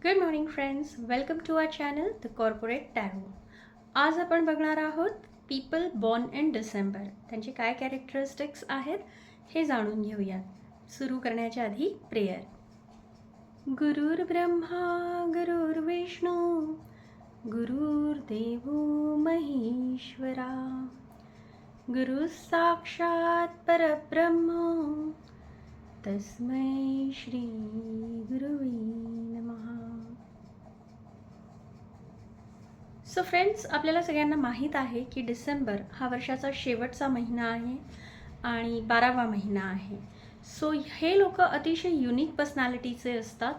Good morning friends, welcome to our channel the corporate tarot. आज आपण बघणार आहोत पीपल बॉर्न इन डिसेंबर. त्यांचे काय कॅरेक्टरिस्टिक्स आहेत हे जाणून घेऊयात. सुरू करण्याच्या आधी प्रेयर. गुरुर्ब्रह्मा गुरुर्विष्णू गुरुर्देवो महेश्वरा, गुरु साक्षात परब्रह्म तस्मै श्री गुरुवे नमः. सो फ्रेंड्स, आपल्याला सगळ्यांना माहीत आहे की डिसेंबर हा वर्षाचा शेवटचा महिना आहे आणि 12वा महिना आहे. सो हे लोक अतिशय युनिक पर्सनॅलिटीचे असतात,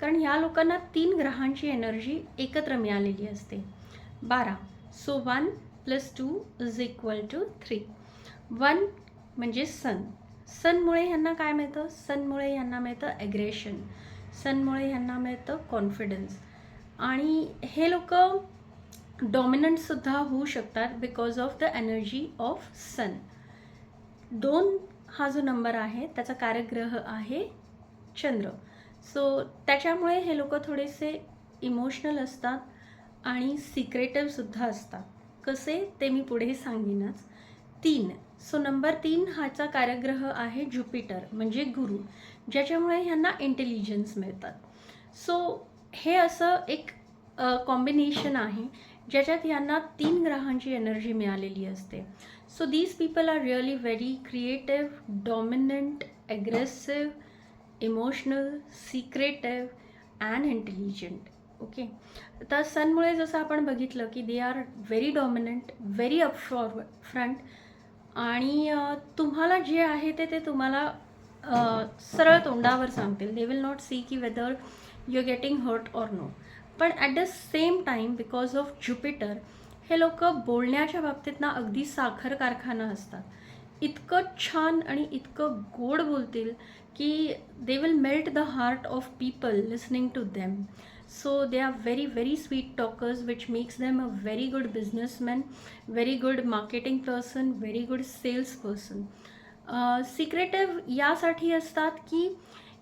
कारण ह्या लोकांना 3 ग्रहांची एनर्जी एकत्र मिळालेली असते. 12. सो 1 + 2 = 3. 1 म्हणजे सन. सनमुळे ह्यांना काय मिळतं? सनमुळे ह्यांना मिळतं ॲग्रेशन. सनमुळे ह्यांना मिळतं कॉन्फिडन्स. आणि हे लोक डॉमिनंटसुद्धा होऊ शकतात because of the energy of sun. 2 हा जो नंबर आहे त्याचा कारकग्रह आहे चंद्र. सो त्याच्यामुळे हे लोक थोडेसे इमोशनल असतात आणि सिक्रेटिव्हसुद्धा असतात. कसे ते मी पुढे सांगेनच. 3. सो नंबर 3 हाचा कारकग्रह आहे ज्युपिटर म्हणजे गुरु, ज्याच्यामुळे ह्यांना इंटेलिजन्स मिळतात. सो हे असं एक कॉम्बिनेशन आहे ज्याच्यात यांना 3 ग्रहांची एनर्जी मिळालेली असते. So these people are really very creative, dominant, aggressive, emotional, secretive and intelligent. Okay. तर सनमुळे जसं आपण बघितलं की they are very dominant, very up front, आणि तुम्हाला जे आहे ते तुम्हाला सरळ तोंडावर सांगतील. दे विल नॉट सी की whether you are getting hurt or no. पण at the same time because of Jupiter हे लोक बोलण्याच्या बाबतीत ना अगदी साखर कारखाना असतात. इतकं छान आणि इतकं गोड बोलतील की they will melt the heart of people listening to them. So they are very very sweet talkers which makes them a very good businessman, very good marketing person, very good sales person. Secretive यासाठी असतात की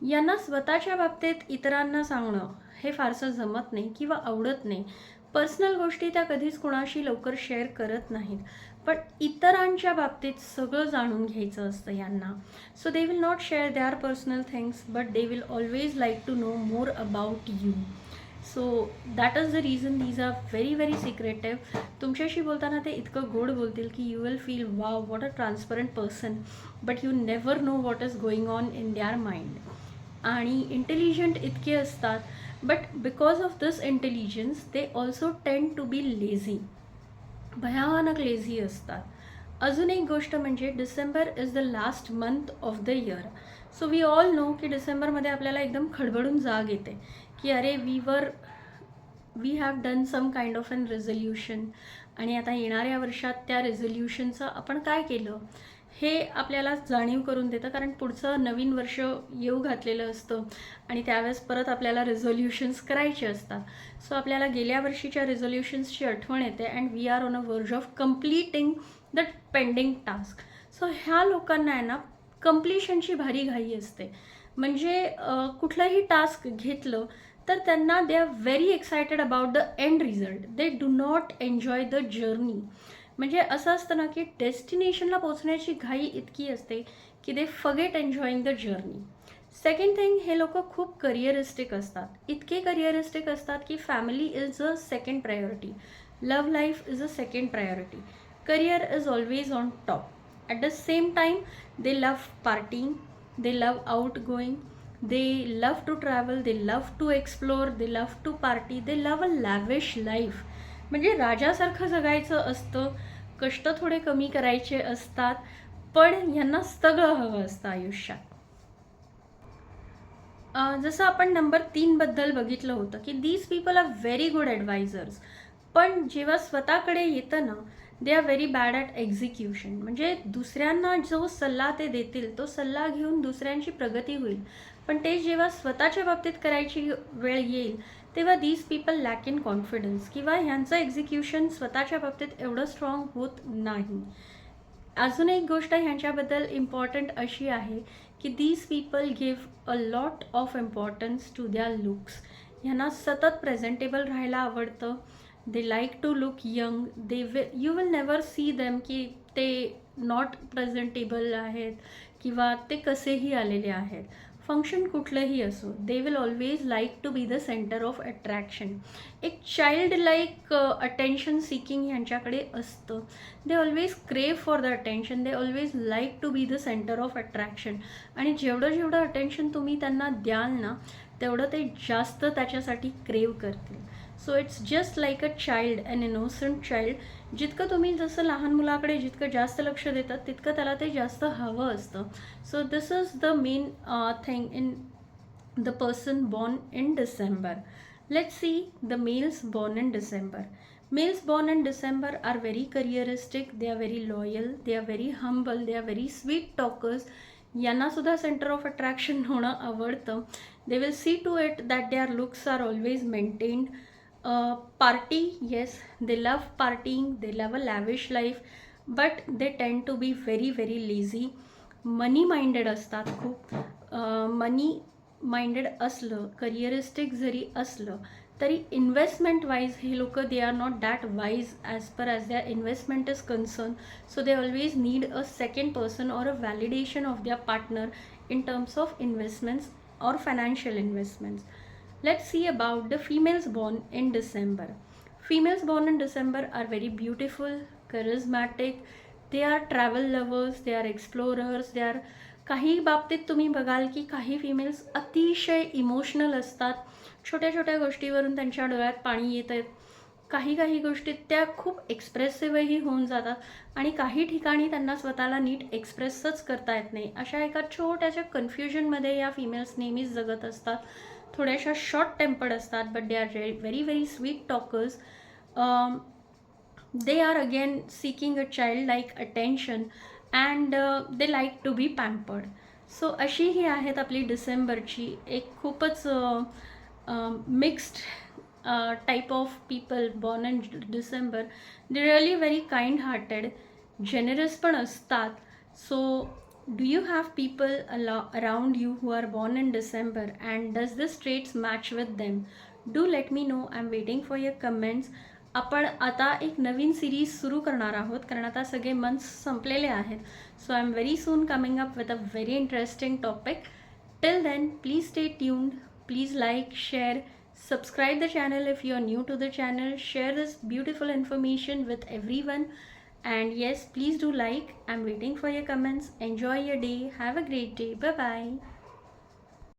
यांना स्वतःच्या बाबतीत इतरांना सांगणं हे फारसं जमत नाही किंवा आवडत नाही. पर्सनल गोष्टी त्या कधीच कुणाशी लवकर शेअर करत नाहीत, पण इतरांच्या बाबतीत सगळं जाणून घ्यायचं असतं यांना. So they will not share their personal things, but they will always like to know more about you. So that is the reason these are very very secretive. तुमच्याशी बोलताना ते इतकं गोड बोलतील की you will feel wow what a transparent person, but you never know what is going on in their mind. आणि intelligent इतके असतात, but because of this intelligence they also टेंड टू बी लेझी. भयानक लेझी असतात. अजून एक गोष्ट म्हणजे December is the last month of the year. So we all know की डिसेंबरमध्ये आपल्याला एकदम खडबडून जाग येते की अरे we have done some kind of an resolution, आणि आता येणाऱ्या वर्षात त्या रेझोल्युशनचं आपण काय केलं हे आपल्याला जाणीव करून देतं, कारण पुढचं नवीन वर्ष येऊ घातलेलं असतं आणि त्यावेळेस परत आपल्याला रेझोल्युशन्स करायचे असतात. सो आपल्याला गेल्या वर्षीच्या रेझोल्युशन्सची आठवण येते and we are on a verge of completing the pending task. So ह्या लोकांना आहे ना कम्प्लिशनची भारी घाई असते. म्हणजे कुठलंही टास्क घेतलं तर त्यांना दे are very excited about the end result. They do not enjoy the journey. म्हणजे असं असतं ना की डेस्टिनेशनला पोचण्याची घाई इतकी असते की they forget enjoying the journey. Second thing, हे लोक खूप करिअरिस्टिक असतात. इतके करिअरिस्टिक असतात की family is a second priority, love life is a second priority, career is always on top. At the same time they love partying, they love out going, they love to travel, they love to explore, they love to party, they love a lavish life. म्हणजे राजासारखं जगायचं असतं, कष्ट थोडे कमी करायचे असतात, पण यांना सगळं हवं असतं आयुष्यात. जसं आपण नंबर 3 बद्दल बघितलं होतं की these people are very good advisors, पण जेव्हा स्वतःकडे येतं ना they are very bad at execution. म्हणजे दुसऱ्यांना जो सल्ला ते देतील तो सल्ला घेऊन दुसऱ्यांची प्रगती होईल, पण ते जेव्हा स्वतःच्या बाबतीत करायची वेळ येईल तेव्हा these people lack in confidence, किंवा ह्यांचं एक्झिक्युशन स्वतःच्या बाबतीत एवढं स्ट्रॉंग होत नाही. अजून एक गोष्ट ह्यांच्याबद्दल इम्पॉर्टंट अशी आहे की these people give a lot of importance to the looks. ह्यांना सतत प्रेझेंटेबल राहायला आवडतं. They like to look young. You will never see them की ते नॉट प्रेझेंटेबल आहेत किंवा ते कसेही आलेले आहेत. फंक्शन कुठलंही असो, they will always like to be the centre of attraction. एक चाइल्ड लाईक अटेन्शन सिकिंग ह्यांच्याकडे असतं. They always crave for the attention. They always like to be the centre of attraction. आणि जेवढं अटेन्शन तुम्ही त्यांना द्याल ना, तेवढं ते जास्त त्याच्यासाठी क्रेव करतील. So it's just like a child, an innocent child. जितकं तुम्ही जसं लहान मुलाकडे जितकं जास्त लक्ष देतात तितकं त्याला ते जास्त हवं असतं. So this is the main thing in the person born in December. Let's see the mails born in December. Males born in December are very careeristic, they are very loyal, they are very humble, they are very sweet talkers. यांना सुद्धा centre of attraction होणं आवडतं. They will see to it that their looks are always maintained. Party, yes, they love partying, they love a lavish life, but they tend to be very very lazy. Money minded असतात खूप. मनी minded असलं, करिअरिस्टिक जरी असलं तरी investment wise हे लोक they are not that wise as per as their investment is concern. So they always need a second person or a validation of their partner in terms of investments or financial investments. Let's see about the females born in December. Females born in December are very beautiful, charismatic, they are travel lovers, they are explorers, they are काही बाबतीत तुम्ही बघाल की काही females अतिशय emotional असतात. छोट्या छोट्या गोष्टीवरून त्यांच्या डोळ्यात पाणी येतं. काही गोष्टीत त्या खूप एक्सप्रेसिव्हही होऊन जातात आणि काही ठिकाणी त्यांना स्वतःला नीट एक्सप्रेसच करता येत नाही. अशा एका छोट्याशा कन्फ्युजनमध्ये या फिमेल्स नेहमीच जगत असतात. थोड्याशा शॉर्ट टेम्पर्ड असतात, but they are very very sweet talkers. They are again seeking a child like attention and they like to be pampered. So अशी ही आहेत आपली डिसेंबरची एक खूपच mixed type of people born in December. They're really very kind hearted, generous पण असतात. So do you have people around you who are born in December, and does this traits match with them? Do let me know. I'm waiting for your comments. आपण आता एक नवीन series सुरू करणार आहोत कारण आता सगळे मंथ्स संपलेले आहेत. So I am very soon coming up with a very interesting topic. Till then please stay tuned. Please like, share, subscribe the channel if you are new to the channel. Share this beautiful information with everyone. And yes, please do like. I'm waiting for your comments. Enjoy your day. Have a great day. Bye bye.